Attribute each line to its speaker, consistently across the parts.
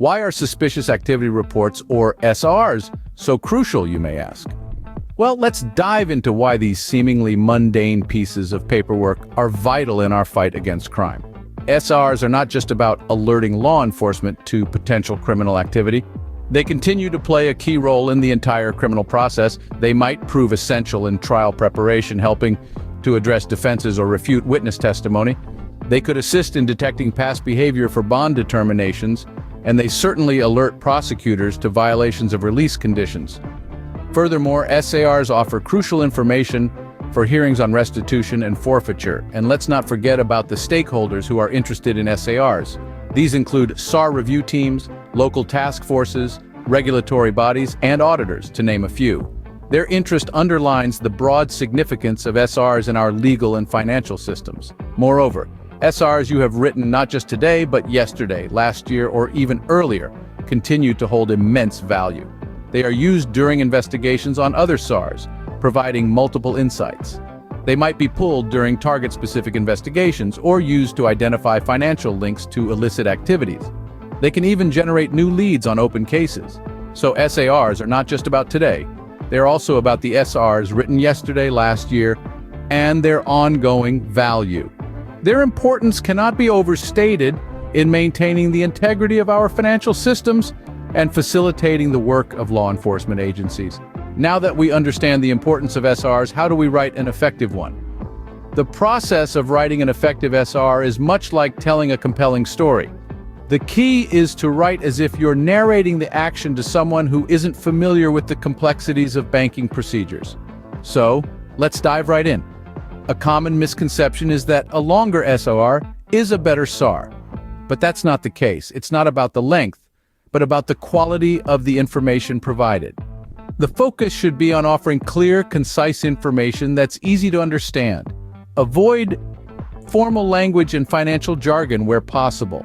Speaker 1: Why are suspicious activity reports, or SARs, so crucial, you may ask? Well, let's dive into why these seemingly mundane pieces of paperwork are vital in our fight against crime. SARs are not just about alerting law enforcement to potential criminal activity. They continue to play a key role in the entire criminal process. They might prove essential in trial preparation, helping to address defenses or refute witness testimony. They could assist in detecting past behavior for bond determinations, and they certainly alert prosecutors to violations of release conditions. Furthermore, SARs offer crucial information for hearings on restitution and forfeiture. And let's not forget about the stakeholders who are interested in SARs. These include SAR review teams, local task forces, regulatory bodies, and auditors, to name a few. Their interest underlines the broad significance of SARs in our legal and financial systems. Moreover, SARs you have written not just today, but yesterday, last year, or even earlier, continue to hold immense value. They are used during investigations on other SARs, providing multiple insights. They might be pulled during target-specific investigations or used to identify financial links to illicit activities. They can even generate new leads on open cases. So SARs are not just about today. They're also about the SARs written yesterday, last year, and their ongoing value. Their importance cannot be overstated in maintaining the integrity of our financial systems and facilitating the work of law enforcement agencies. Now that we understand the importance of SARs, how do we write an effective one? The process of writing an effective SAR is much like telling a compelling story. The key is to write as if you're narrating the action to someone who isn't familiar with the complexities of banking procedures. So, let's dive right in. A common misconception is that a longer SAR is a better SAR. But that's not the case. It's not about the length, but about the quality of the information provided. The focus should be on offering clear, concise information that's easy to understand. Avoid formal language and financial jargon where possible.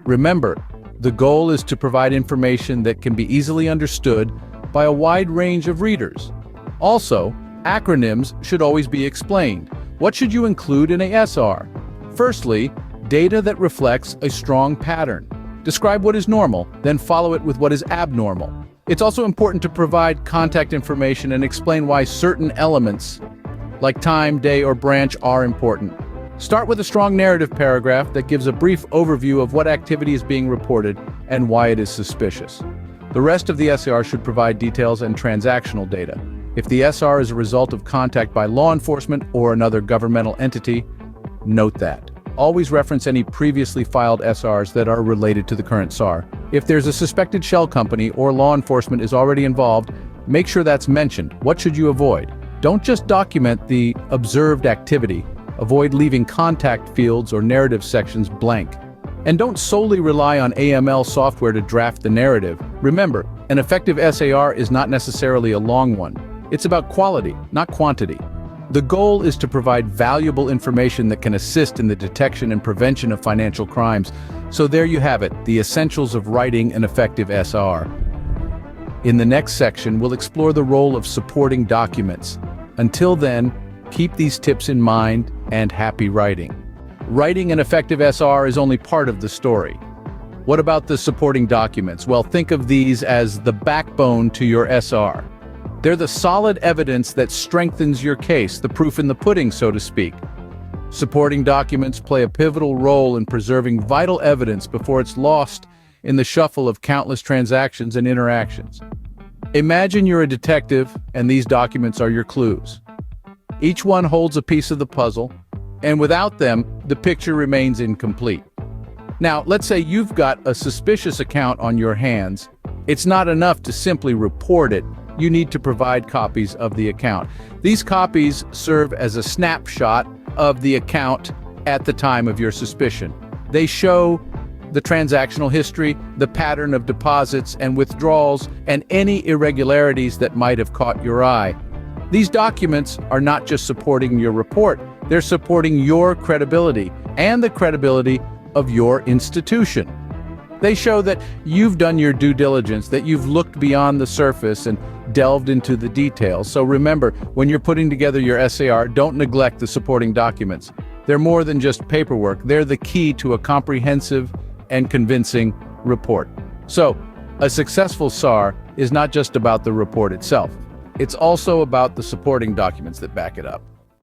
Speaker 1: Remember, the goal is to provide information that can be easily understood by a wide range of readers. Also, acronyms should always be explained. What should you include in a SR? Firstly, data that reflects a strong pattern. Describe what is normal, then follow it with what is abnormal. It's also important to provide contact information and explain why certain elements, like time, day, or branch, are important. Start with a strong narrative paragraph that gives a brief overview of what activity is being reported and why it is suspicious. The rest of the SAR should provide details and transactional data. If the SR is a result of contact by law enforcement or another governmental entity, note that. Always reference any previously filed SRs that are related to the current SAR. If there's a suspected shell company or law enforcement is already involved, make sure that's mentioned. What should you avoid? Don't just document the observed activity. Avoid leaving contact fields or narrative sections blank. And don't solely rely on AML software to draft the narrative. Remember, an effective SAR is not necessarily a long one. It's about quality, not quantity. The goal is to provide valuable information that can assist in the detection and prevention of financial crimes. So there you have it, the essentials of writing an effective SR. In the next section, we'll explore the role of supporting documents. Until then, keep these tips in mind and happy writing. Writing an effective SR is only part of the story. What about the supporting documents? Well, think of these as the backbone to your SR. They're the solid evidence that strengthens your case, the proof in the pudding, so to speak. Supporting documents play a pivotal role in preserving vital evidence before it's lost in the shuffle of countless transactions and interactions. Imagine you're a detective and these documents are your clues. Each one holds a piece of the puzzle, and without them, the picture remains incomplete. Now, let's say you've got a suspicious account on your hands. It's not enough to simply report it. You need to provide copies of the account. These copies serve as a snapshot of the account at the time of your suspicion. They show the transactional history, the pattern of deposits and withdrawals, and any irregularities that might have caught your eye. These documents are not just supporting your report, they're supporting your credibility and the credibility of your institution. They show that you've done your due diligence, that you've looked beyond the surface and delved into the details. So remember, when you're putting together your SAR, don't neglect the supporting documents. They're more than just paperwork. They're the key to a comprehensive and convincing report. So, a successful SAR is not just about the report itself. It's also about the supporting documents that back it up.